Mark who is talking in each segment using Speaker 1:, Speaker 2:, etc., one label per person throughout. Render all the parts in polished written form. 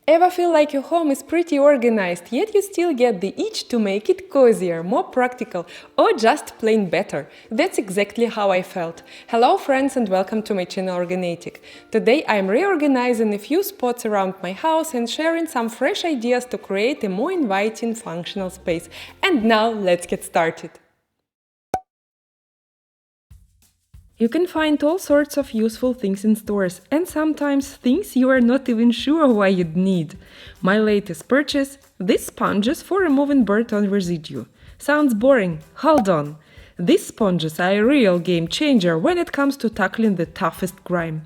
Speaker 1: Ever feel like your home is pretty organized, yet you still get the itch to make it cozier, more practical, or just plain better? That's exactly how I felt. Hello friends and welcome to my channel OrgaNatic. Today I'm reorganizing a few spots around my house and sharing some fresh ideas to create a more inviting, functional space. And now let's get started. You can find all sorts of useful things in stores, and sometimes things you are not even sure why you'd need. My latest purchase: these sponges for removing burnt-on residue. Sounds boring? Hold on! These sponges are a real game changer when it comes to tackling the toughest grime.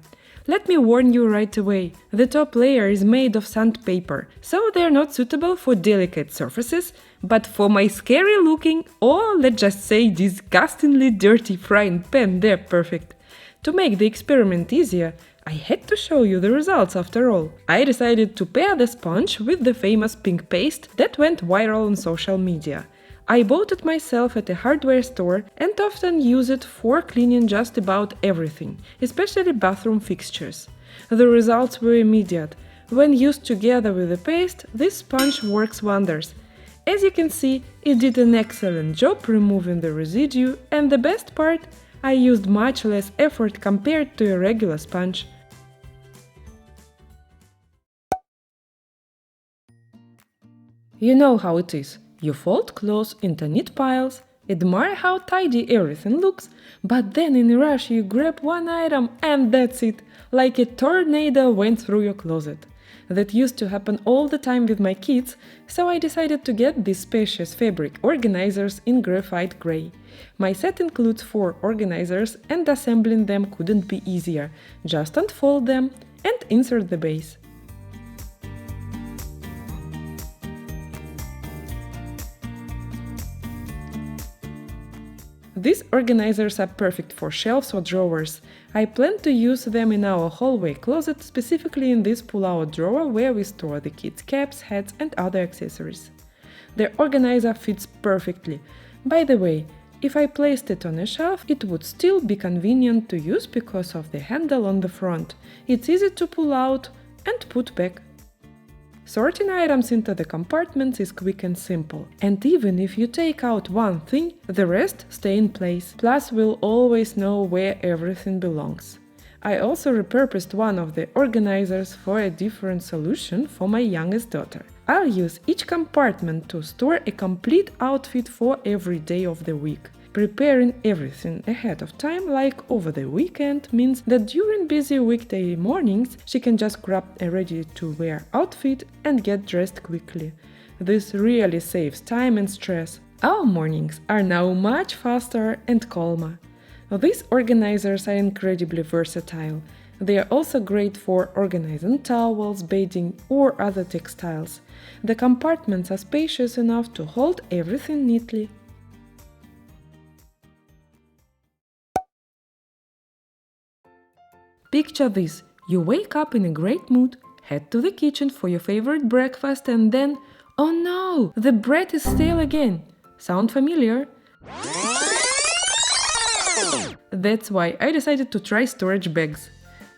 Speaker 1: Let me warn you right away, the top layer is made of sandpaper, so they're not suitable for delicate surfaces, but for my scary looking, or let's just say disgustingly dirty frying pan, they're perfect. To make the experiment easier, I had to show you the results after all. I decided to pair the sponge with the famous pink paste that went viral on social media. I bought it myself at a hardware store and often use it for cleaning just about everything, especially bathroom fixtures. The results were immediate. When used together with the paste, this sponge works wonders. As you can see, it did an excellent job removing the residue, and the best part, I used much less effort compared to a regular sponge. You know how it is. You fold clothes into neat piles, admire how tidy everything looks, but then in a rush you grab one item and that's it, like a tornado went through your closet. That used to happen all the time with my kids, so I decided to get these spacious fabric organizers in graphite gray. My set includes 4 organizers and assembling them couldn't be easier. Just unfold them and insert the base. These organizers are perfect for shelves or drawers. I plan to use them in our hallway closet, specifically in this pull-out drawer where we store the kids' caps, hats and other accessories. The organizer fits perfectly. By the way, if I placed it on a shelf, it would still be convenient to use because of the handle on the front. It's easy to pull out and put back. Sorting items into the compartments is quick and simple, and even if you take out one thing, the rest stay in place. Plus, we'll always know where everything belongs. I also repurposed one of the organizers for a different solution for my youngest daughter. I'll use each compartment to store a complete outfit for every day of the week. Preparing everything ahead of time, like over the weekend, means that during busy weekday mornings she can just grab a ready-to-wear outfit and get dressed quickly. This really saves time and stress. Our mornings are now much faster and calmer. These organizers are incredibly versatile. They are also great for organizing towels, bedding, or other textiles. The compartments are spacious enough to hold everything neatly. Picture this: you wake up in a great mood, head to the kitchen for your favorite breakfast and then, oh no, the bread is stale again. Sound familiar? That's why I decided to try storage bags.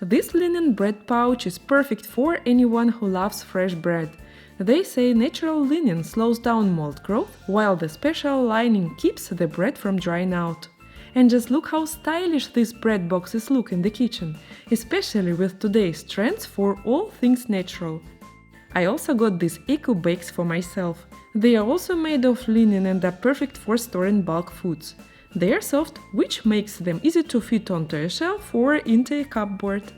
Speaker 1: This linen bread pouch is perfect for anyone who loves fresh bread. They say natural linen slows down mold growth, while the special lining keeps the bread from drying out. And just look how stylish these bread boxes look in the kitchen, especially with today's trends for all things natural. I also got these eco bags for myself. They are also made of linen and are perfect for storing bulk foods. They are soft, which makes them easy to fit onto a shelf or into a cupboard.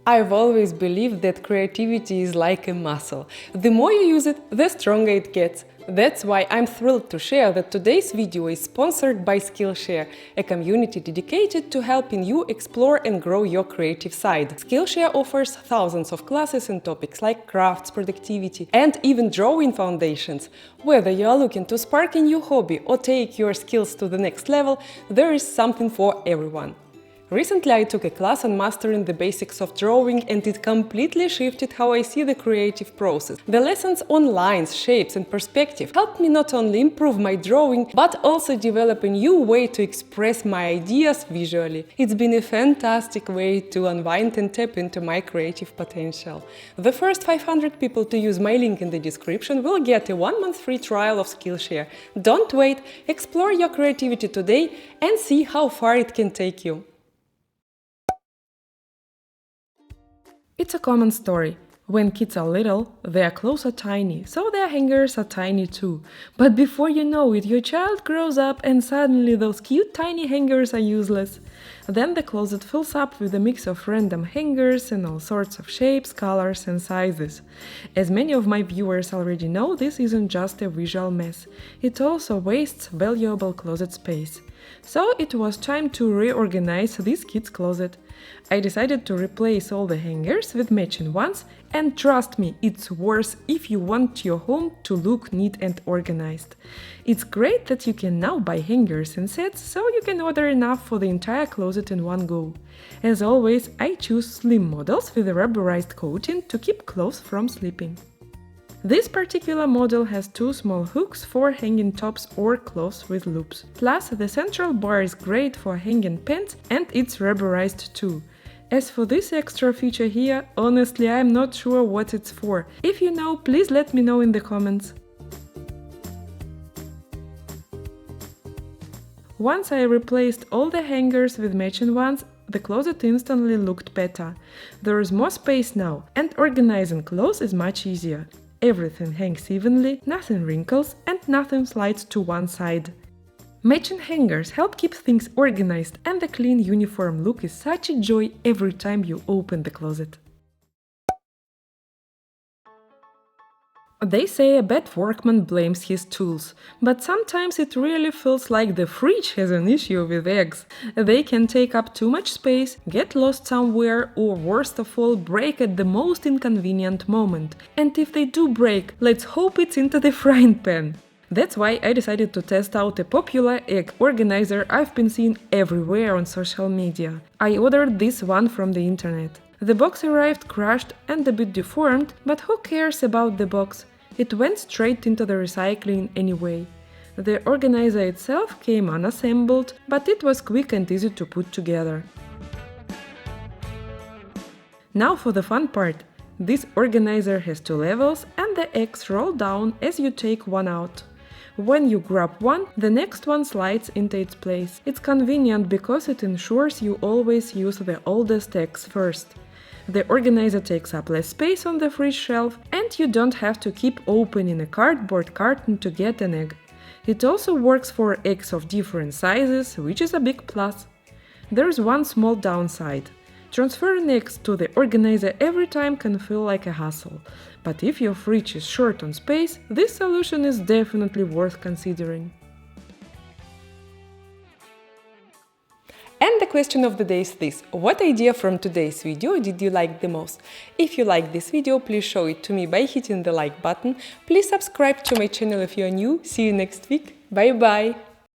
Speaker 1: I've always believed that creativity is like a muscle. The more you use it, the stronger it gets. That's why I'm thrilled to share that today's video is sponsored by Skillshare, a community dedicated to helping you explore and grow your creative side. Skillshare offers thousands of classes in topics like crafts, productivity, and even drawing foundations. Whether you are looking to spark a new hobby or take your skills to the next level, there is something for everyone. Recently I took a class on mastering the basics of drawing, and it completely shifted how I see the creative process. The lessons on lines, shapes and perspective helped me not only improve my drawing, but also develop a new way to express my ideas visually. It's been a fantastic way to unwind and tap into my creative potential. The first 500 people to use my link in the description will get a 1-month free trial of Skillshare. Don't wait, explore your creativity today and see how far it can take you. It's a common story. When kids are little, their clothes are tiny, so their hangers are tiny too. But before you know it, your child grows up and suddenly those cute tiny hangers are useless. Then the closet fills up with a mix of random hangers in all sorts of shapes, colors and sizes. As many of my viewers already know, this isn't just a visual mess. It also wastes valuable closet space. So it was time to reorganize this kid's closet. I decided to replace all the hangers with matching ones, and trust me, it's worth if you want your home to look neat and organized. It's great that you can now buy hangers in sets, so you can order enough for the entire closet in one go. As always, I choose slim models with a rubberized coating to keep clothes from slipping. This particular model has 2 small hooks for hanging tops or clothes with loops. Plus, the central bar is great for hanging pants and it's rubberized too. As for this extra feature here, honestly, I'm not sure what it's for. If you know, please let me know in the comments. Once I replaced all the hangers with matching ones, the closet instantly looked better. There is more space now, and organizing clothes is much easier. Everything hangs evenly, nothing wrinkles, and nothing slides to one side. Matching hangers help keep things organized, and the clean uniform look is such a joy every time you open the closet. They say a bad workman blames his tools, but sometimes it really feels like the fridge has an issue with eggs. They can take up too much space, get lost somewhere, or worst of all, break at the most inconvenient moment. And if they do break, let's hope it's into the frying pan. That's why I decided to test out a popular egg organizer I've been seeing everywhere on social media. I ordered this one from the internet. The box arrived crushed and a bit deformed, but who cares about the box? It went straight into the recycling anyway. The organizer itself came unassembled, but it was quick and easy to put together. Now for the fun part. This organizer has 2 levels and the eggs roll down as you take one out. When you grab one, the next one slides into its place. It's convenient because it ensures you always use the oldest eggs first. The organizer takes up less space on the fridge shelf, and you don't have to keep opening a cardboard carton to get an egg. It also works for eggs of different sizes, which is a big plus. There's one small downside. Transferring eggs to the organizer every time can feel like a hassle, but if your fridge is short on space, this solution is definitely worth considering. And the question of the day is this: what idea from today's video did you like the most? If you like this video, please show it to me by hitting the like button. Please subscribe to my channel if you are new. See you next week. Bye bye!